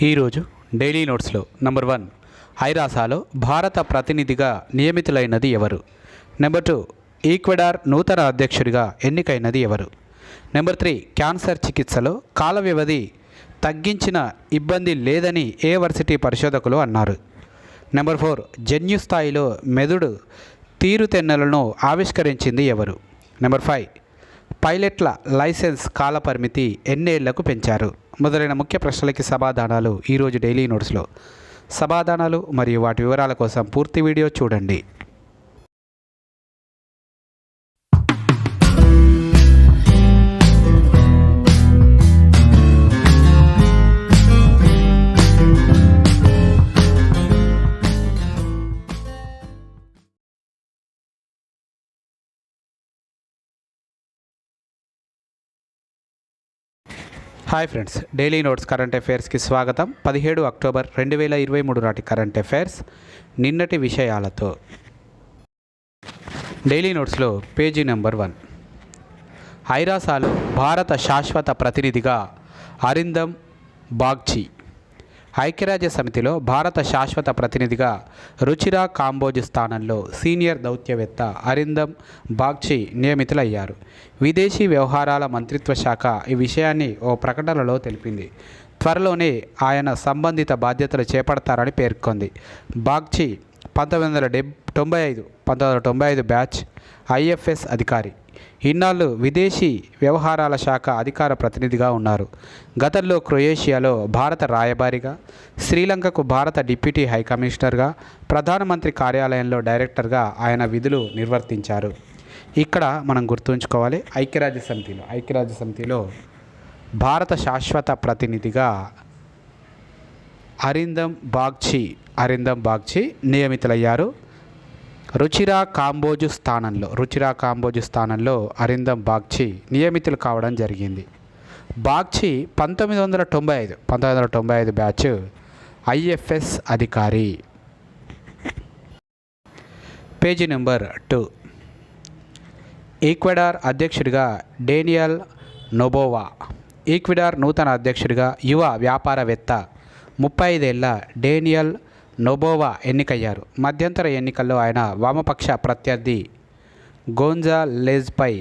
ఈరోజు daily నోట్స్లో number 1 ఐరాసాలో భారత ప్రతినిధిగా నియమితులైనది ఎవరు? నెంబర్ 2 ఈక్వెడార్ నూతన అధ్యక్షుడిగా ఎన్నికైనది ఎవరు? నెంబర్ 3 క్యాన్సర్ చికిత్సలో కాల వ్యవధి తగ్గించిన ఇబ్బంది లేదని ఏ వర్సిటీ పరిశోధకులు అన్నారు? నెంబర్ 4 జన్యు స్థాయిలో మెదడు తీరుతెన్నులను ఆవిష్కరించింది ఎవరు? నెంబర్ 5 పైలట్ల లైసెన్స్ కాలపరిమితి ఎన్నేళ్లకు పెంచారు? మొదలైన ముఖ్య ప్రశ్నలకి సమాధానాలు ఈరోజు డైలీ నోట్స్లో. సమాధానాలు మరియు వాటి వివరాల కోసం పూర్తి వీడియో చూడండి. Hi friends, daily notes current అఫైర్స్కి స్వాగతం. 17 అక్టోబర్ 2023 నాటి కరెంట్ అఫైర్స్ నిన్నటి విషయాలతో. డైలీ నోట్స్లో పేజీ నెంబర్ 1. ఐరాసాలో భారత శాశ్వత ప్రతినిధిగా అరిందమ్ బాగ్చి. ఐక్యరాజ్య సమితిలో భారత శాశ్వత ప్రతినిధిగా రుచిరా కాంబోజ్ స్థానంలో సీనియర్ దౌత్యవేత్త అరిందమ్ బాగ్చి నియమితులయ్యారు. విదేశీ వ్యవహారాల మంత్రిత్వ శాఖ ఈ విషయాన్ని ఓ ప్రకటనలో తెలిపింది. త్వరలోనే ఆయన సంబంధిత బాధ్యతలు చేపడతారని పేర్కొంది. బాగ్చి 1995 బ్యాచ్ ఐఎఫ్ఎస్ అధికారి. ఇన్నాళ్ళు విదేశీ వ్యవహారాల శాఖ అధికార ప్రతినిధిగా ఉన్నారు. గతంలో క్రొయేషియాలో భారత రాయబారిగా, శ్రీలంకకు భారత డిప్యూటీ హైకమిషనర్గా, ప్రధానమంత్రి కార్యాలయంలో డైరెక్టర్గా ఆయన విధులు నిర్వర్తించారు. ఇక్కడ మనం గుర్తుంచుకోవాలి, ఐక్యరాజ్య సమితిలో భారత శాశ్వత ప్రతినిధిగా అరిందమ్ బాగ్చి నియమితులయ్యారు. రుచిరా కాంబోజ్ స్థానంలో అరిందమ్ బాగ్చి నియమితులు కావడం జరిగింది. బాగ్చి 1995 బ్యాచ్ ఐఎఫ్ఎస్ అధికారి. Page number 2. ఈక్వెడార్ అధ్యక్షుడిగా డేనియల్ నొబోవా. ఈక్వెడార్ నూతన అధ్యక్షుడిగా యువ వ్యాపారవేత్త 35 ఏళ్ల డేనియల్ నొబోవా ఎన్నికయ్యారు. మధ్యంతర ఎన్నికల్లో ఆయన వామపక్ష ప్రత్యర్థి గోంజాలెజ్పై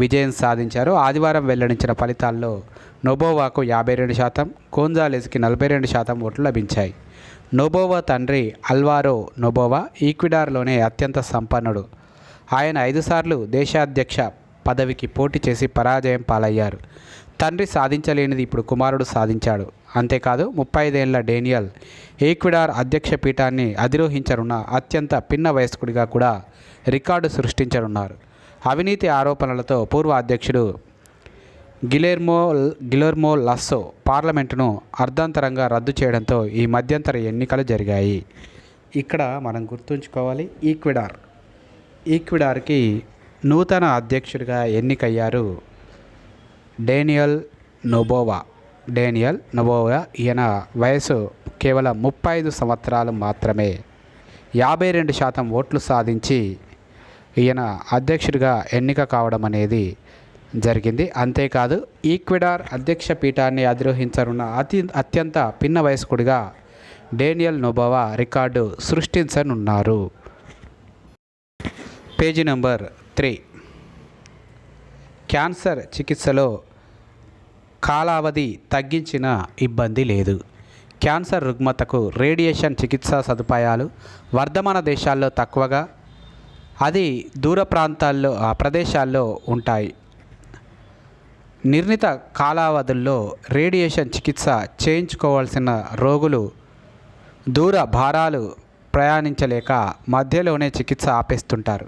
విజయం సాధించారు. ఆదివారం వెల్లడించిన ఫలితాల్లో నొబోవాకు 52%, గోంజాలెజ్కి 42% ఓట్లు లభించాయి. నొబోవా తండ్రి అల్వారో నొబోవా ఈక్వెడార్లోనే అత్యంత సంపన్నుడు. ఆయన 5 సార్లు దేశాధ్యక్ష పదవికి పోటీ చేసి పరాజయం పాలయ్యారు. తండ్రి సాధించలేనిది ఇప్పుడు కుమారుడు సాధించాడు. అంతేకాదు 35 ఏళ్ల డేనియల్ ఈక్వెడార్ అధ్యక్ష పీఠాన్ని అధిరోహించనున్న అత్యంత పిన్న వయస్కుడిగా కూడా రికార్డు సృష్టించనున్నారు. అవినీతి ఆరోపణలతో పూర్వ అధ్యక్షుడు గిలెర్మో లస్సో పార్లమెంటును అర్ధాంతరంగా రద్దు చేయడంతో ఈ మధ్యంతర ఎన్నికలు జరిగాయి. ఇక్కడ మనం గుర్తుంచుకోవాలి, ఈక్వెడార్కి నూతన అధ్యక్షుడిగా ఎన్నికయ్యారు డేనియల్ నొబోవా. ఈయన వయసు కేవలం 35 సంవత్సరాలు మాత్రమే. 52% ఓట్లు సాధించి ఈయన అధ్యక్షుడిగా ఎన్నిక కావడం అనేది జరిగింది. అంతేకాదు ఈక్వెడార్ అధ్యక్ష పీఠాన్ని అధిరోహించనున్న అత్యంత పిన్న వయస్కుడిగా డేనియల్ నొబోవా రికార్డు సృష్టించనున్నారు. Page number 3. క్యాన్సర్ చికిత్సలో కాలావధి తగ్గించిన ఇబ్బంది లేదు. క్యాన్సర్ రుగ్మతకు రేడియేషన్ చికిత్సా సదుపాయాలు వర్ధమాన దేశాల్లో తక్కువగా, అది దూర ప్రదేశాల్లో ఉంటాయి. నిర్ణీత కాలావధుల్లో రేడియేషన్ చికిత్స చేయించుకోవాల్సిన రోగులు దూర భారాలు ప్రయాణించలేక మధ్యలోనే చికిత్స ఆపేస్తుంటారు.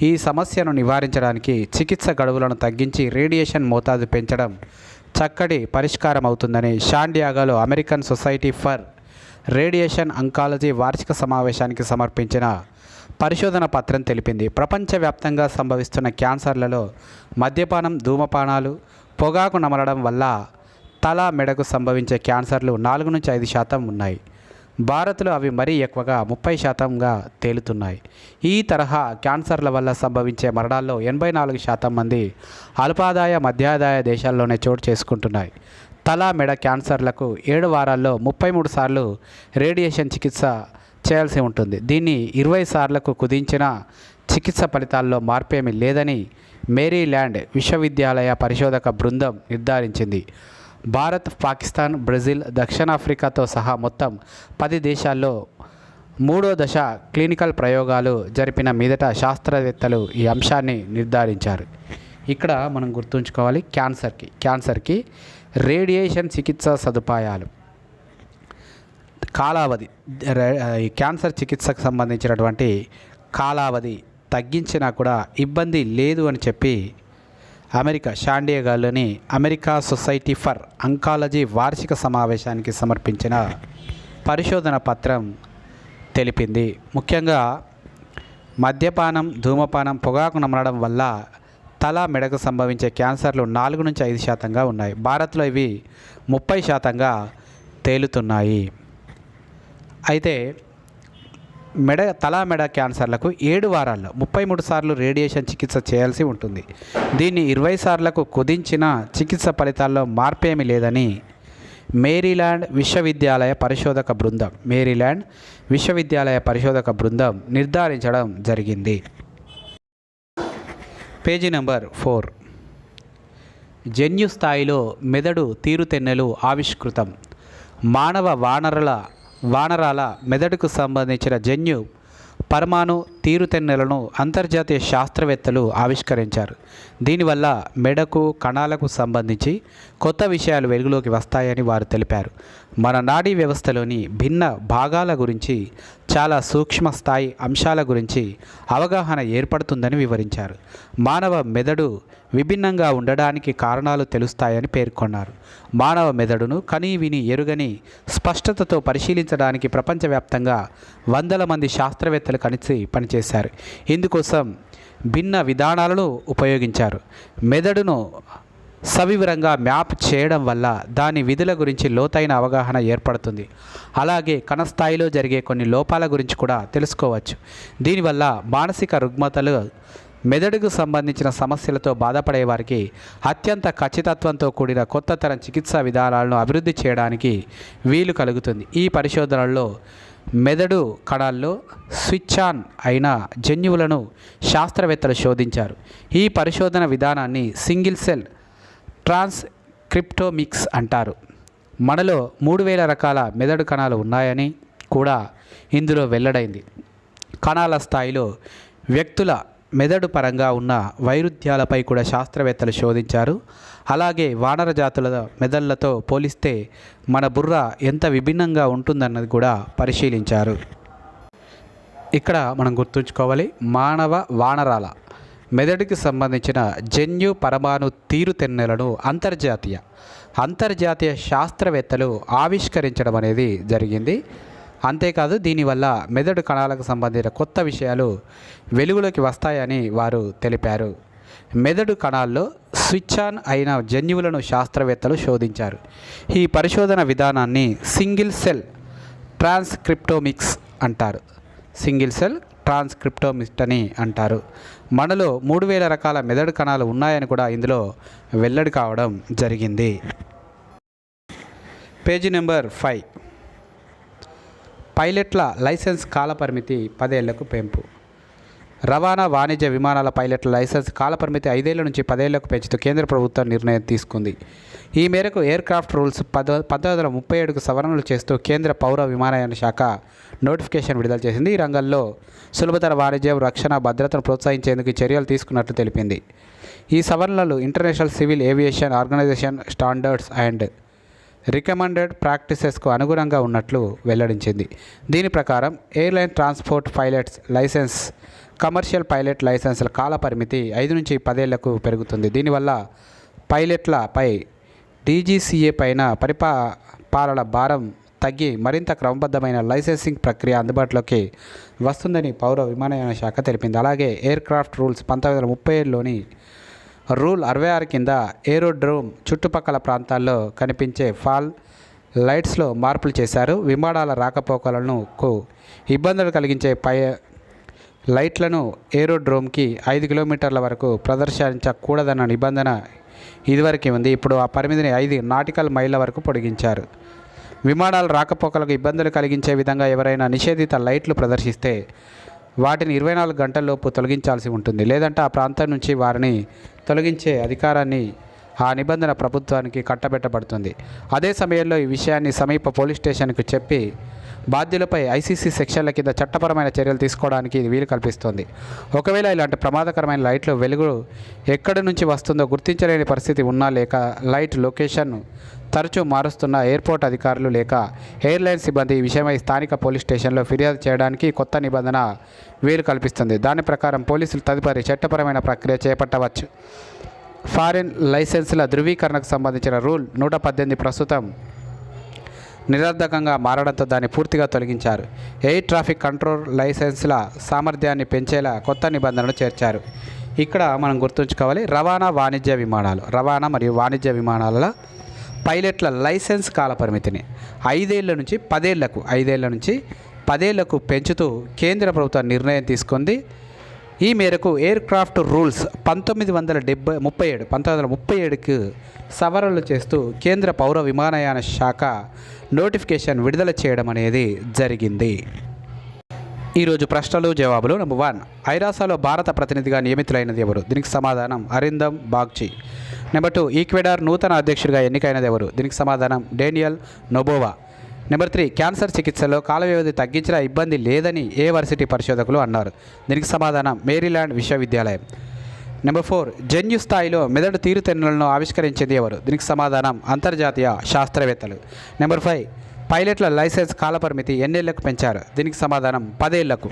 ఈ సమస్యను నివారించడానికి చికిత్స గడువులను తగ్గించి రేడియేషన్ మోతాదు పెంచడం చక్కటి పరిష్కారం అవుతుందని శాన్ డియాగోలో American society for radiation oncology వార్షిక సమావేశానికి సమర్పించిన పరిశోధన పత్రం తెలిపింది. ప్రపంచవ్యాప్తంగా సంభవిస్తున్న క్యాన్సర్లలో మద్యపానం, ధూమపానాలు, పొగాకు నమలడం వల్ల తల, మెడకు సంభవించే క్యాన్సర్లు 4-5% ఉన్నాయి. భారత్లో అవి మరీ ఎక్కువగా 30%గా తేలుతున్నాయి. ఈ తరహా క్యాన్సర్ల వల్ల సంభవించే మరణాల్లో 84% మంది అల్పాదాయ, మధ్యాదాయ దేశాల్లోనే చోటు చేసుకుంటున్నాయి. తల మెడ క్యాన్సర్లకు 7 వారాల్లో 33 సార్లు రేడియేషన్ చికిత్స చేయాల్సి ఉంటుంది. దీన్ని 20 సార్లకు కుదించిన చికిత్స ఫలితాల్లో మార్పేమీ లేదని మేరీల్యాండ్ విశ్వవిద్యాలయ పరిశోధక బృందం నిర్ధారించింది. భారత్, పాకిస్తాన్, బ్రెజిల్, దక్షిణాఫ్రికాతో సహా మొత్తం 10 దేశాల్లో 3వ దశ క్లినికల్ ప్రయోగాలు జరిపిన మీదట శాస్త్రవేత్తలు ఈ అంశాన్ని నిర్ధారించారు. ఇక్కడ మనం గుర్తుంచుకోవాలి, క్యాన్సర్కి రేడియేషన్ చికిత్సా సదుపాయాలు కాలావధి, క్యాన్సర్ చికిత్సకు సంబంధించినటువంటి కాలావధి తగ్గించినా కూడా ఇబ్బంది లేదు అని చెప్పి అమెరికా శాండియాగోలోని అమెరికా సొసైటీ ఫర్ అంకాలజీ వార్షిక సమావేశానికి సమర్పించిన పరిశోధన పత్రం తెలిపింది. ముఖ్యంగా మద్యపానం, ధూమపానం, పొగాకు నమలడం వల్ల తల మెడకు సంభవించే క్యాన్సర్లు 4 నుంచి 5% ఉన్నాయి. భారత్లో ఇవి 30% తేలుతున్నాయి. అయితే తల మెడ క్యాన్సర్లకు 7 వారాల్లో 33 సార్లు రేడియేషన్ చికిత్స చేయాల్సి ఉంటుంది. దీన్ని 20 సార్లకు కుదించిన చికిత్స ఫలితాల్లో మార్పేమీ లేదని మేరీల్యాండ్ విశ్వవిద్యాలయ పరిశోధక బృందం నిర్ధారించడం జరిగింది. Page number 4. జన్యు స్థాయిలో మెదడు తీరుతెన్నులు ఆవిష్కృతం. మానవ వానరాల మెదడుకు సంబంధించిన జన్యు పరమాణు తీరుతెన్నులను అంతర్జాతీయ శాస్త్రవేత్తలు ఆవిష్కరించారు. దీనివల్ల మెడకు, కణాలకు సంబంధించి కొత్త విషయాలు వెలుగులోకి వస్తాయని వారు తెలిపారు. మన నాడీ వ్యవస్థలోని భిన్న భాగాల గురించి, చాలా సూక్ష్మ స్థాయి అంశాల గురించి అవగాహన ఏర్పడుతుందని వివరించారు. మానవ మెదడు విభిన్నంగా ఉండడానికి కారణాలు తెలుస్తాయని పేర్కొన్నారు. మానవ మెదడును కని విని ఎరుగని స్పష్టతతో పరిశీలించడానికి ప్రపంచవ్యాప్తంగా వందల మంది శాస్త్రవేత్తలు కలిసి పనిచేశారు. ఇందుకోసం భిన్న విధానాలను ఉపయోగించారు. మెదడును సవివరంగా మ్యాప్ చేయడం వల్ల దాని విధుల గురించి లోతైన అవగాహన ఏర్పడుతుంది. అలాగే కణస్థాయిలో జరిగే కొన్ని లోపాల గురించి కూడా తెలుసుకోవచ్చు. దీనివల్ల మానసిక రుగ్మతలు, మెదడుకు సంబంధించిన సమస్యలతో బాధపడే వారికి అత్యంత ఖచ్చితత్వంతో కూడిన కొత్త తరం చికిత్సా విధానాలను అభివృద్ధి చేయడానికి వీలు కలుగుతుంది. ఈ పరిశోధనల్లో మెదడు కణాల్లో స్విచ్ ఆన్ అయిన జన్యువులను శాస్త్రవేత్తలు శోధించారు. ఈ పరిశోధన విధానాన్ని సింగిల్ సెల్ ట్రాన్స్క్రిప్టోమిక్స్ అంటారు. మనలో 3000 రకాల మెదడు కణాలు ఉన్నాయని కూడా ఇందులో వెల్లడైంది. కణాల స్థాయిలో వ్యక్తుల మెదడు పరంగా ఉన్న వైరుధ్యాలపై కూడా శాస్త్రవేత్తలు శోధించారు. అలాగే వానర జాతుల మెదళ్లతో పోలిస్తే మన బుర్ర ఎంత విభిన్నంగా ఉంటుందన్నది కూడా పరిశీలించారు. ఇక్కడ మనం గుర్తుంచుకోవాలి, మానవ వానరాల మెదడుకి సంబంధించిన జన్యు పరమాణు తీరుతెన్నులను అంతర్జాతీయ శాస్త్రవేత్తలు ఆవిష్కరించడం అనేది జరిగింది. అంతేకాదు, దీనివల్ల మెదడు కణాలకు సంబంధించిన కొత్త విషయాలు వెలుగులోకి వస్తాయని వారు తెలిపారు. మెదడు కణాల్లో స్విచ్ ఆన్ అయిన జన్యువులను శాస్త్రవేత్తలు శోధించారు. ఈ పరిశోధన విధానాన్ని సింగిల్ సెల్ ట్రాన్స్క్రిప్టోమిక్స్ అని అంటారు. మనలో 3000 రకాల మెదడు కణాలు ఉన్నాయని కూడా ఇందులో వెల్లడి కావడం జరిగింది. Page number 5. పైలట్ల లైసెన్స్ కాలపరిమితి 10 ఏళ్లకు పెంపు. రవాణా వాణిజ్య విమానాల పైలట్ల లైసెన్స్ కాలపరిమితి 5 ఏళ్ల నుంచి 10 ఏళ్లకు పెంచుతూ కేంద్ర ప్రభుత్వం నిర్ణయం తీసుకుంది. ఈ మేరకు ఎయిర్క్రాఫ్ట్ రూల్స్ 1937కు సవరణలు చేస్తూ కేంద్ర పౌర విమానయాన శాఖ నోటిఫికేషన్ విడుదల చేసింది. ఈ రంగంలో సులభతర వాణిజ్యం, రక్షణ, భద్రతను ప్రోత్సహించేందుకు చర్యలు తీసుకున్నట్లు తెలిపింది. ఈ సవరణలు international civil aviation organisation standards and recommended ప్రాక్టీసెస్కు అనుగుణంగా ఉన్నట్లు వెల్లడించింది. దీని ప్రకారం airline transport pilots licence, commercial pilot లైసెన్సుల కాల పరిమితి 5 నుంచి 10 ఏళ్లకు పెరుగుతుంది. దీనివల్ల పైలట్లపై డీజీసీఏ పైన పరిపాలన భారం తగ్గి మరింత క్రమబద్ధమైన లైసెన్సింగ్ ప్రక్రియ అందుబాటులోకి వస్తుందని పౌర విమానయాన శాఖ తెలిపింది. అలాగే ఎయిర్క్రాఫ్ట్ రూల్స్ 1937లోని రూల్ 66 కింద ఏరోడ్రోమ్ చుట్టుపక్కల ప్రాంతాల్లో కనిపించే ఫాల్ లైట్స్లో మార్పులు చేశారు. విమానాల రాకపోకలకు ఇబ్బందులు కలిగించే లైట్లను ఏరోడ్రోమ్కి 5 కిలోమీటర్ల వరకు ప్రదర్శించకూడదన్న నిబంధన ఇదివరకు ఉంది. ఇప్పుడు ఆ పరిమితిని 5 నాటికల్ మైళ్ళ వరకు పొడిగించారు. విమానాల రాకపోకలకు ఇబ్బందులు కలిగించే విధంగా ఎవరైనా నిషేధిత లైట్లు ప్రదర్శిస్తే వాటిని 24 గంటల్లోపు తొలగించాల్సి ఉంటుంది. లేదంటే ఆ ప్రాంతం నుంచి వారిని తొలగించే అధికారాన్ని ఆ నిబంధన ప్రభుత్వానికి కట్టబెట్టబడుతుంది. అదే సమయంలో ఈ విషయాన్ని సమీప పోలీస్ స్టేషన్కు చెప్పి బాధ్యులపై ఐసీసీ సెక్షన్ల కింద చట్టపరమైన చర్యలు తీసుకోవడానికి ఇది వీలు కల్పిస్తుంది. ఒకవేళ ఇలాంటి ప్రమాదకరమైన లైట్లు వెలుగు ఎక్కడి నుంచి వస్తుందో గుర్తించలేని పరిస్థితి ఉన్నా, లేక లైట్ లొకేషన్ను తరచూ మారుస్తున్న ఎయిర్పోర్ట్ అధికారులు లేక ఎయిర్లైన్ సిబ్బంది ఈ విషయమై స్థానిక పోలీస్ స్టేషన్లో ఫిర్యాదు చేయడానికి కొత్త నిబంధన వీలు కల్పిస్తుంది. దాని ప్రకారం పోలీసులు తదుపరి చట్టపరమైన ప్రక్రియ చేపట్టవచ్చు. ఫారిన్ లైసెన్సుల ధృవీకరణకు సంబంధించిన రూల్ 118 ప్రస్తుతం నిరర్ధకంగా మారడంతో దాన్ని పూర్తిగా తొలగించారు. ఎయిర్ ట్రాఫిక్ కంట్రోల్ లైసెన్సుల సామర్థ్యాన్ని పెంచేలా కొత్త నిబంధనలు చేర్చారు. ఇక్కడ మనం గుర్తుంచుకోవాలి, రవాణా మరియు వాణిజ్య విమానాల పైలట్ల లైసెన్స్ కాల పరిమితిని 5 ఏళ్ల నుంచి 10 ఏళ్లకు పెంచుతూ కేంద్ర ప్రభుత్వం నిర్ణయం తీసుకుంది. ఈ మేరకు ఎయిర్ క్రాఫ్ట్ రూల్స్ 1937కు సవరణలు చేస్తూ కేంద్ర పౌర విమానయాన శాఖ నోటిఫికేషన్ విడుదల చేయడం అనేది జరిగింది. ఈరోజు ప్రశ్నలు జవాబులు. నెంబర్ 1, ఐరాసాలో భారత ప్రతినిధిగా నియమితులైనది ఎవరు? దీనికి సమాధానం అరిందమ్ బాగ్చి. నెంబర్ 2, ఈక్వెడార్ నూతన అధ్యక్షుడిగా ఎన్నికైనది ఎవరు? దీనికి సమాధానం డేనియల్ నొబోవా. నెంబర్ 3, క్యాన్సర్ చికిత్సలో కాల వ్యవధి తగ్గించిన ఇబ్బంది లేదని ఏ వర్సిటీ పరిశోధకులు అన్నారు? దీనికి సమాధానం మేరీల్యాండ్ విశ్వవిద్యాలయం. నెంబర్ 4, జన్యు స్థాయిలో మెదడు తీరుతెన్నులను ఆవిష్కరించింది ఎవరు? దీనికి సమాధానం అంతర్జాతీయ శాస్త్రవేత్తలు. నెంబర్ 5, పైలట్ల లైసెన్స్ కాలపరిమితి ఎన్నేళ్లకు పెంచారు? దీనికి సమాధానం 10 ఏళ్లకు.